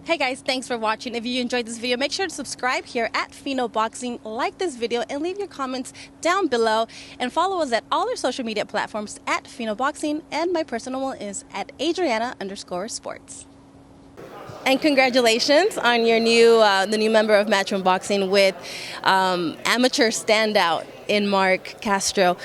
Hey guys, thanks for watching. If you enjoyed this video, make sure to subscribe here at Fino Boxing, like this video, and leave your comments down below. And follow us at all our social media platforms at Fino Boxing, and my personal one is at Adriana_sports. And congratulations on your the new member of Matchroom Boxing with amateur standout in Mark Castro.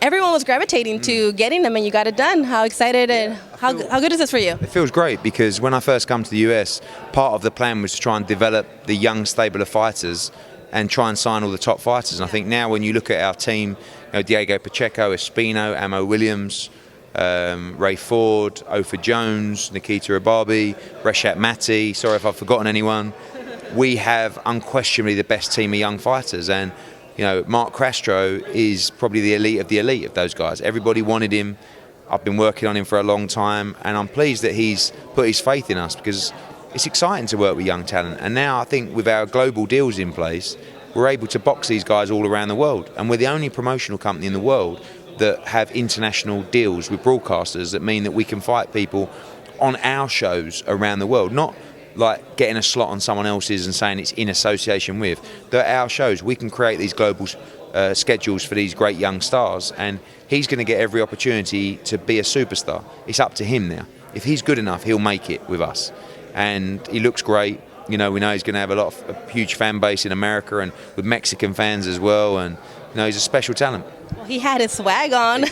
Everyone was gravitating to getting them, and you got it done. How excited and how good is this for you? It feels great because when I first come to the US, part of the plan was to try and develop the young stable of fighters and try and sign all the top fighters. And I think now when you look at our team, Diego Pacheco, Espino, Amo Williams, Ray Ford, Ofer Jones, Nikita Ababi, Reshat Mati, sorry if I've forgotten anyone, we have unquestionably the best team of young fighters. And Mark Castro is probably the elite of those guys. Everybody wanted him. I've been working on him for a long time, and I'm pleased that he's put his faith in us because it's exciting to work with young talent. And now I think with our global deals in place, we're able to box these guys all around the world. And we're the only promotional company in the world that have international deals with broadcasters that mean that we can fight people on our shows around the world, not like getting a slot on someone else's and saying it's in association with. They're our shows. We can create these global schedules for these great young stars, and he's going to get every opportunity to be a superstar. It's up to him now. If he's good enough, he'll make it with us. And he looks great. We know he's going to have a huge fan base in America and with Mexican fans as well. And he's a special talent. Well, he had his swag on.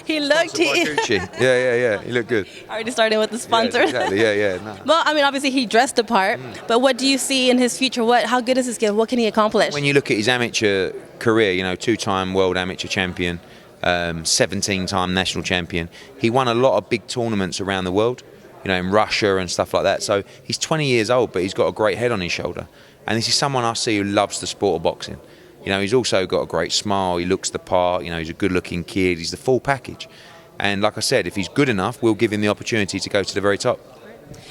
He looked. Yeah. He looked good. Already starting with the sponsor. Yes, exactly. Yeah. No. Well, I mean, obviously he dressed the part, but what do you see in his future? How good is his skill? What can he accomplish? When you look at his amateur career, two-time world amateur champion, 17-time national champion. He won a lot of big tournaments around the world, in Russia and stuff like that. So he's 20 years old, but he's got a great head on his shoulder. And this is someone I see who loves the sport of boxing. He's also got a great smile. He looks the part. He's a good-looking kid. He's the full package. And like I said, if he's good enough, we'll give him the opportunity to go to the very top.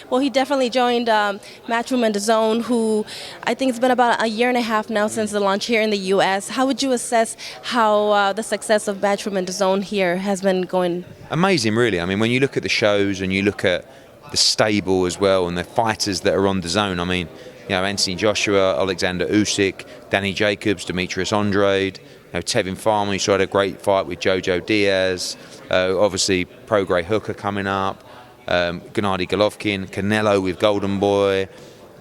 Well, he definitely joined Matchroom and DAZN, who I think it's been about a year and a half now since the launch here in the U.S. How would you assess how the success of Matchroom and DAZN here has been going? Amazing, really. I mean, when you look at the shows and you look at the stable as well and the fighters that are on DAZN, I mean, Anthony Joshua, Alexander Usyk, Danny Jacobs, Demetrius Andrade, Tevin Farmer, who had a great fight with Jojo Diaz, obviously Prograis Hooker coming up, Gennady Golovkin, Canelo with Golden Boy.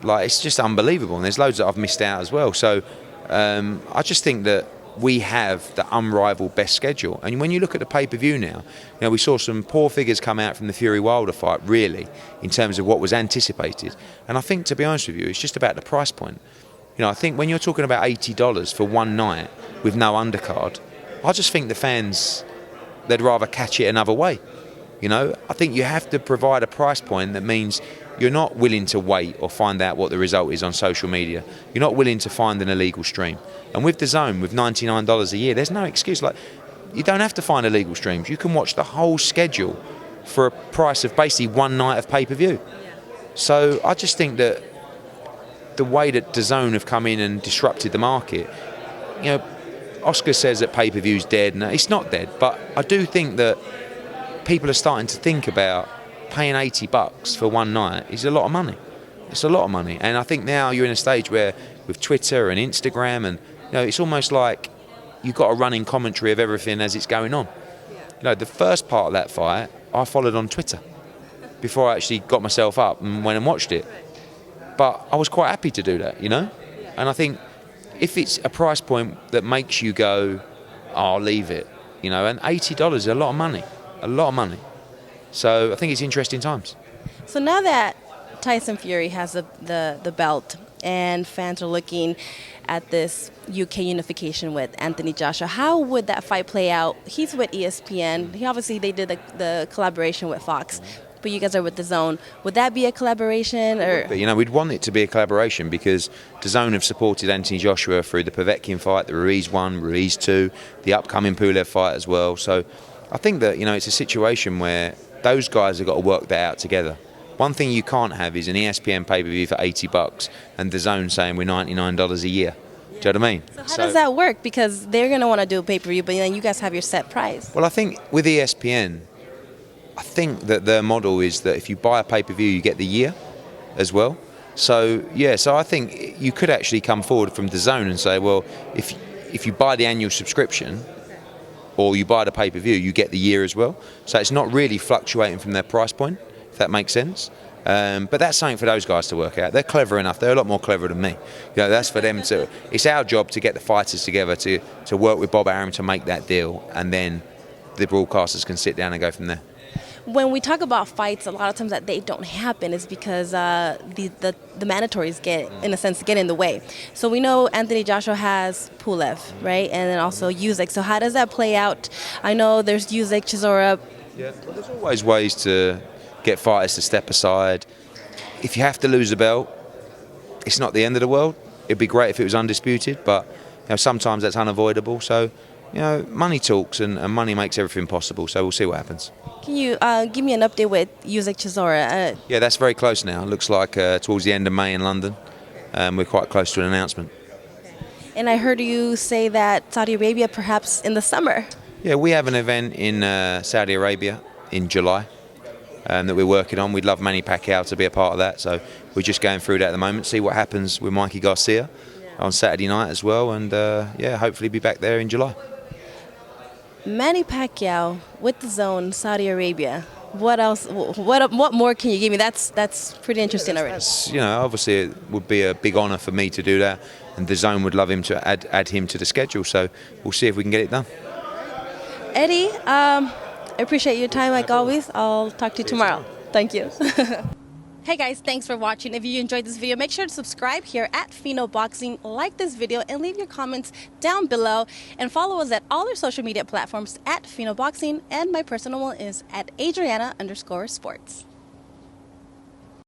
It's just unbelievable, and there's loads that I've missed out as well. So I just think that we have the unrivaled best schedule. And when you look at the pay-per-view now, we saw some poor figures come out from the Fury Wilder fight, really, in terms of what was anticipated. And I think, to be honest with you, it's just about the price point. I think when you're talking about $80 for one night with no undercard, I just think the fans, they'd rather catch it another way. I think you have to provide a price point that means you're not willing to wait or find out what the result is on social media. You're not willing to find an illegal stream. And with DAZN, with $99 a year, there's no excuse. You don't have to find illegal streams. You can watch the whole schedule for a price of basically one night of pay-per-view. So I just think that the way that DAZN have come in and disrupted the market, Oscar says that pay-per-view's dead. No, it's not dead. But I do think that people are starting to think about paying $80 for one night is a lot of money. It's a lot of money. And I think now you're in a stage where with Twitter and Instagram and it's almost like you've got a running commentary of everything as it's going on. The first part of that fight I followed on Twitter before I actually got myself up and went and watched it. But I was quite happy to do that, And I think if it's a price point that makes you go, I'll leave it, and $80 is a lot of money. A lot of money. So I think it's interesting times. So now that Tyson Fury has the belt and fans are looking at this UK unification with Anthony Joshua, how would that fight play out? He's with ESPN. They did the collaboration with Fox, but you guys are with DAZN. Would that be a collaboration? Or we'd want it to be a collaboration because DAZN have supported Anthony Joshua through the Povetkin fight, the Ruiz 1, Ruiz 2, the upcoming PULEV fight as well. So I think that it's a situation where those guys have got to work that out together. One thing you can't have is an ESPN pay-per-view for $80 and DAZN saying we're $99 a year. Do you know what I mean? So how does that work? Because they're going to want to do a pay-per-view, but then you guys have your set price. Well, I think with ESPN, I think that their model is that if you buy a pay-per-view, you get the year. as well. So yeah, so I think you could actually come forward from DAZN and say, well, if you buy the annual subscription or you buy the pay-per-view, you get the year as well. So it's not really fluctuating from their price point, if that makes sense. But that's something for those guys to work out. They're clever enough. They're a lot more clever than me. You know, that's for them to. It's our job to get the fighters together to work with Bob Arum to make that deal, and then the broadcasters can sit down and go from there. When we talk about fights, a lot of times that they don't happen is because the mandatories get, in a sense, get in the way. So we know Anthony Joshua has PULEV, right? And then also USYK. So how does that play out? I know there's USYK, CHISORA. Yeah, well, there's always ways to get fighters to step aside. If you have to lose a belt, it's not the end of the world. It'd be great if it was undisputed, but you know, sometimes that's unavoidable. So, you know, money talks and money makes everything possible. So we'll see what happens. Can you give me an update with USYK, CHISORA? Yeah, that's very close now. It looks like towards the end of May in London. We're quite close to an announcement. And I heard you say that Saudi Arabia perhaps in the summer. Yeah, we have an event in Saudi Arabia in July that we're working on. We'd love Manny Pacquiao to be a part of that. So we're just going through that at the moment, see what happens with Mikey Garcia on Saturday night as well. And yeah, hopefully be back there in July. Manny Pacquiao with DAZN, Saudi Arabia. What else? What more can you give me? That's pretty interesting already. You know, obviously it would be a big honour for me to do that, and DAZN would love him to add him to the schedule. So we'll see if we can get it done. Eddie, I appreciate your time like always. I'll talk to you tomorrow. Thank you. Hey guys, thanks for watching. If you enjoyed this video, make sure to subscribe here at Fino Boxing, like this video, and leave your comments down below. And follow us at all our social media platforms at Fino Boxing, and my personal one is at Adriana_sports.